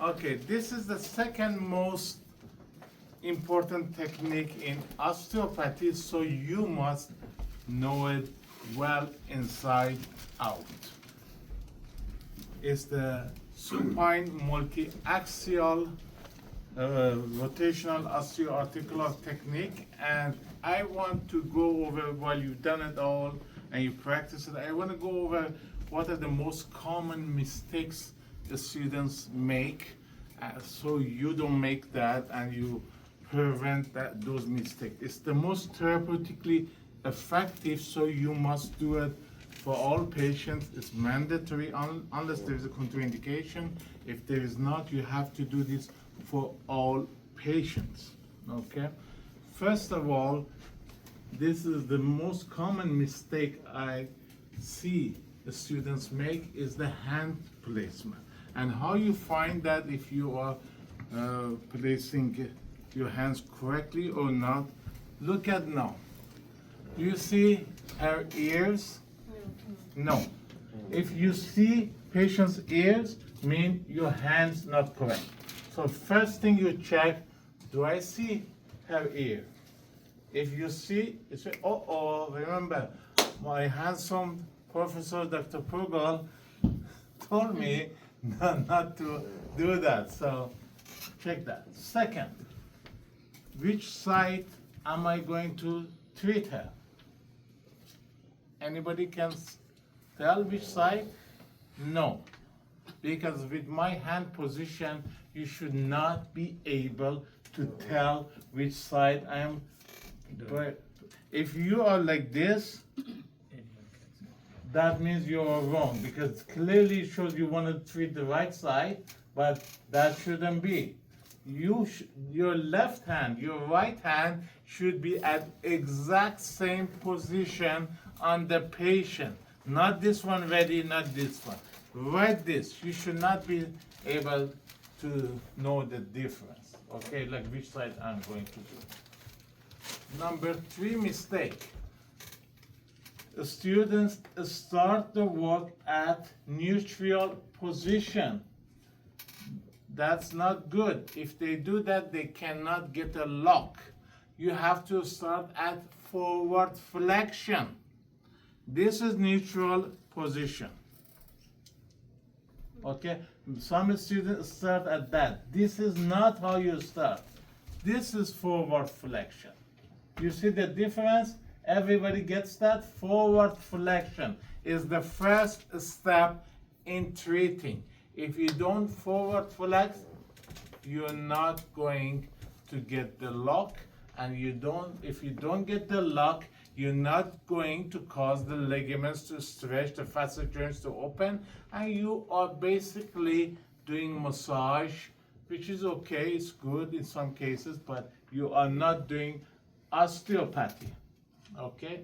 Okay, this is the second most important technique in osteopathy, so you must know it well inside out. It's the supine multiaxial rotational osteoarticular technique, and I want to go over, while you've done it all and you practice it, I want to go over what are the most common mistakes the students make, so you don't make that and you prevent those mistakes. It's the most therapeutically effective, so you must do it for all patients. It's mandatory unless there is a contraindication. If there is not, you have to do this for all patients. Okay? First of all, this is the most common mistake I see the students make, is the hand placement. And how you find that if you are placing your hands correctly or not, look at now. Do you see her ears? No. If you see patient's ears, mean your hands not correct. So first thing you check, do I see her ear? If you see, you say, remember, my handsome Professor Dr. Pourgol told me not to do that. So check that. Second, which side am I going to treat her? Anybody can tell which side? No. Because with my hand position, you should not be able to tell which side I am. If you are like this, that means you are wrong, because clearly it shows you want to treat the right side, but that shouldn't be. Your left hand, your right hand should be at exact same position on the patient. Not this one ready, not this one. Right this. You should not be able to know the difference. Okay, like which side I'm going to do. Number 3 mistake. The students start the work at neutral position. That's not good. If they do that, they cannot get a lock. You have to start at forward flexion. This is neutral position. Okay, some students start at that. This is not how you start. This is forward flexion. You see the difference? Everybody gets that? Forward flexion is the first step in treating. If you don't forward flex, you're not going to get the lock, and if you don't get the lock, you're not going to cause the ligaments to stretch, the facet joints to open, and you are basically doing massage, which is okay, it's good in some cases, but you are not doing osteopathy. Okay?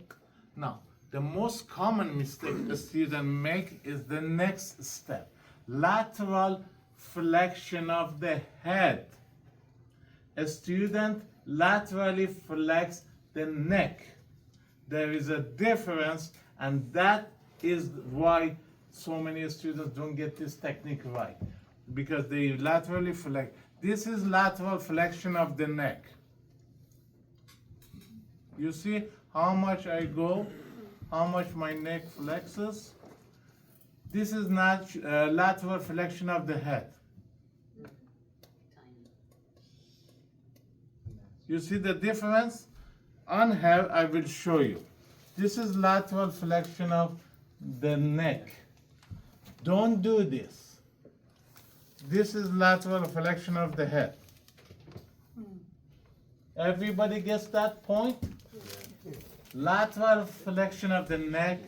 Now, the most common mistake the student make is the next step. Lateral flexion of the head. A student laterally flex the neck. There is a difference, and that is why so many students don't get this technique right, because they laterally flex. This is lateral flexion of the neck. You see how much I go, how much my neck flexes? This is not lateral flexion of the head. You see the difference? On here, I will show you. This is lateral flexion of the neck. Don't do this. This is lateral flexion of the head. Everybody gets that point? Lateral flexion of the neck,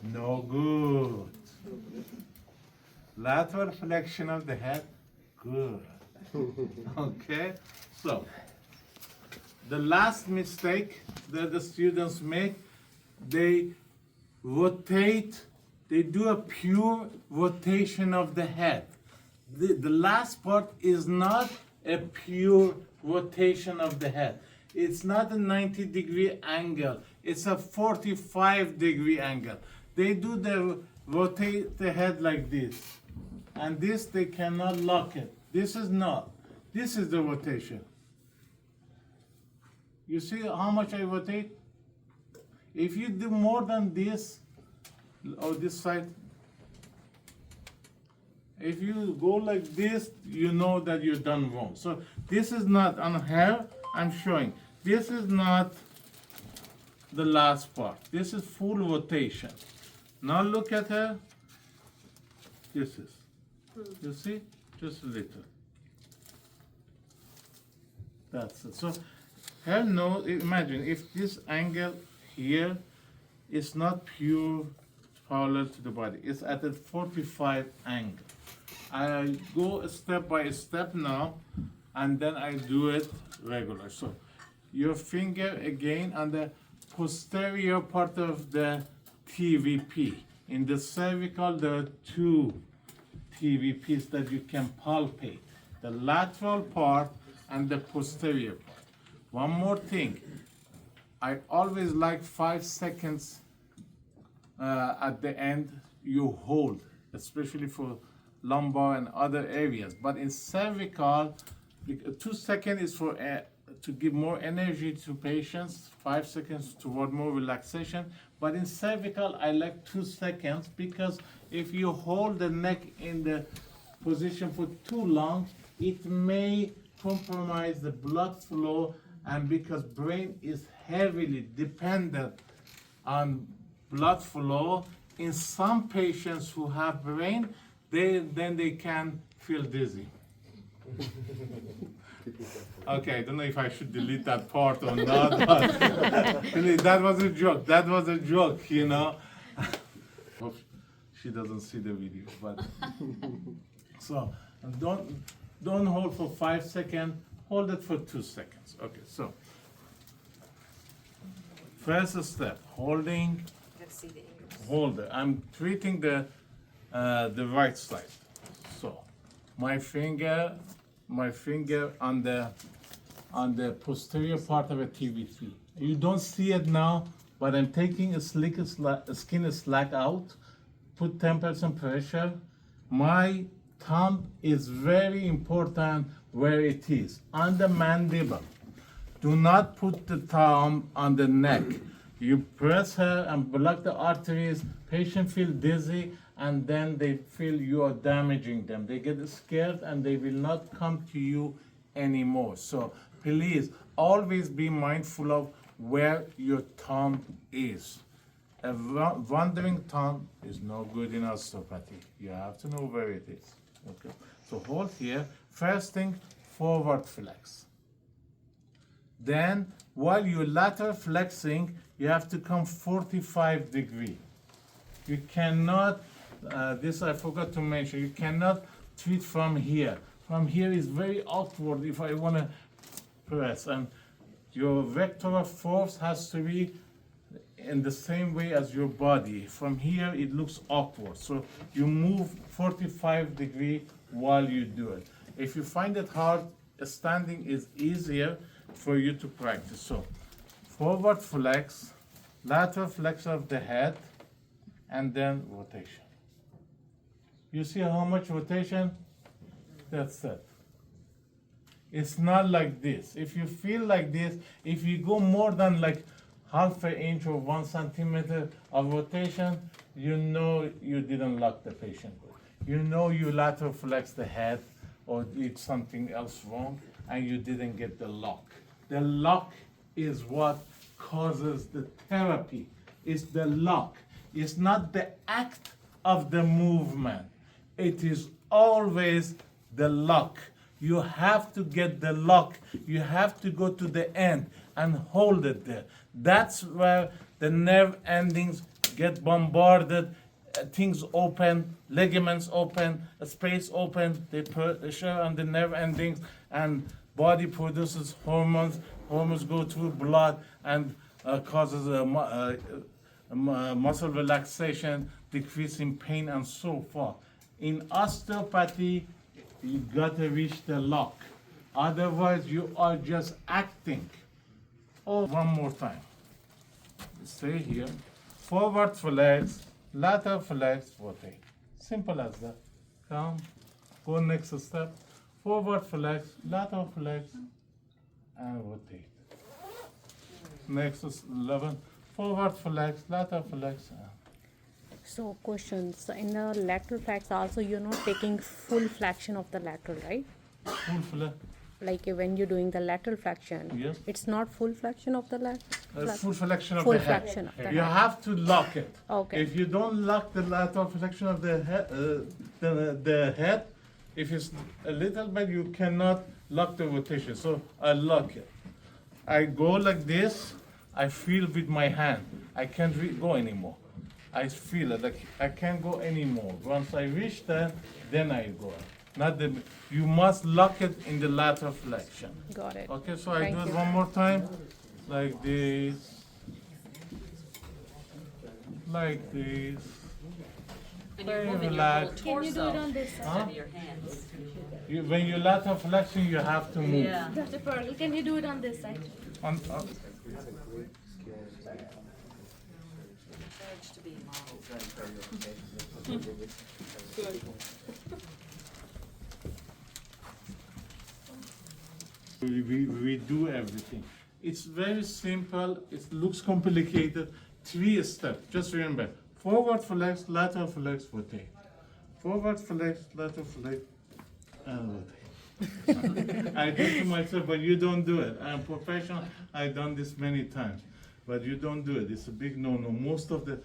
no good. Lateral flexion of the head, good. Okay? So, the last mistake that the students make, they rotate, they do a pure rotation of the head. The last part is not a pure rotation of the head. It's not a 90-degree angle. It's a 45-degree angle. They rotate the head like this. And this, they cannot lock it. This is not. This is the rotation. You see how much I rotate? If you do more than this, or this side, if you go like this, you know that you're done wrong. So this is not on her, I'm showing. This is not the last part. This is full rotation. Now look at her. This is. You see? Just a little. That's it. So her nose, imagine if this angle here is not pure parallel to the body. It's at a 45 angle. I go step by step now, and then I do it regular. So your finger again on the posterior part of the TVP. In the cervical, there are two TVPs that you can palpate. The lateral part and the posterior part. One more thing. I always like 5 seconds at the end you hold, especially for lumbar and other areas. But in cervical, 2 seconds is for to give more energy to patients, 5 seconds toward more relaxation. But in cervical, I like 2 seconds because if you hold the neck in the position for too long, it may compromise the blood flow, and because brain is heavily dependent on blood flow, in some patients who have brain, then they can feel dizzy. Okay, I don't know if I should delete that part or not, but really, that was a joke. That was a joke, you know. Hope she doesn't see the video, but so don't hold for 5 seconds. Hold it for 2 seconds. Okay, so first step, holding. Hold it. I'm treating the right side. So my finger on the posterior part of a TVP. You don't see it now, but I'm taking a skin slack out, put 10% pressure. My thumb is very important where it is, on the mandible. Do not put the thumb on the neck. You press her and block the arteries. Patient feel dizzy, and then they feel you are damaging them. They get scared and they will not come to you anymore. So please always be mindful of where your thumb is. A wandering thumb is no good in osteopathy. You have to know where it is. Okay. So hold here. First thing, forward flex. Then while you're lateral flexing, you have to come 45 degrees. You cannot, this I forgot to mention, you cannot treat from here. From here is very awkward if I want to press. And your vector of force has to be in the same way as your body. From here, it looks awkward. So you move 45 degrees while you do it. If you find it hard, standing is easier for you to practice. So forward flex, lateral flex of the head, and then rotation. You see how much rotation? That's it. It's not like this. If you feel like this, if you go more than like half an inch or 1 centimeter of rotation, you know you didn't lock the patient. You know you lateral flex the head or did something else wrong and you didn't get the lock. The lock is what causes the therapy. It's the lock. It's not the act of the movement. It is always the lock. You have to get the lock. You have to go to the end and hold it there. That's where the nerve endings get bombarded, things open, ligaments open, space open, they pressure on the nerve endings, and body produces hormones. Hormones go through blood and causes muscle relaxation, decrease in pain, and so forth. In osteopathy, you gotta reach the lock. Otherwise, you are just acting. Oh, one more time. Stay here. Forward flex, lateral flex, rotate. Simple as that. Come. Go next step. forward flex, lateral flex, and rotate. Next is 11, forward flex, lateral flex. So questions. So in the lateral flex also you're not taking full flexion of the lateral, right? Full flex. Like when you're doing the lateral flexion, Yes. It's not full flexion of the lateral. Full flexion of Full the head. flexion of the You head. have to lock it. Okay. If you don't lock the lateral flexion of the head, if it's a little bit, you cannot lock the rotation. So I lock it. I go like this. I feel with my hand. I can't go anymore. I feel it like I can't go anymore. Once I reach that, then I go. Not the. You must lock it in the lateral flexion. Got it. Okay, so I Thank do it you. one more time, like this, like this. And you're Very moving your whole relaxed. torso Can you do it on this side? instead of your hands. When you lateral flexion, you have to move. Yeah. Dr. Pourgol, can you do it on this side? On, Urge to be modeled. we do everything. It's very simple. It looks complicated. 3 steps. Just remember: forward flex, lateral flex, rotate. Forward flex, lateral flex, and rotate. I do it to myself, but you don't do it. I'm professional. I've done this many times, but you don't do it. It's a big no-no. Most of the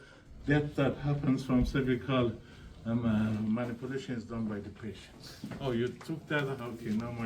death that happens from cervical manipulation is done by the patient. Oh, you took that? Okay, now my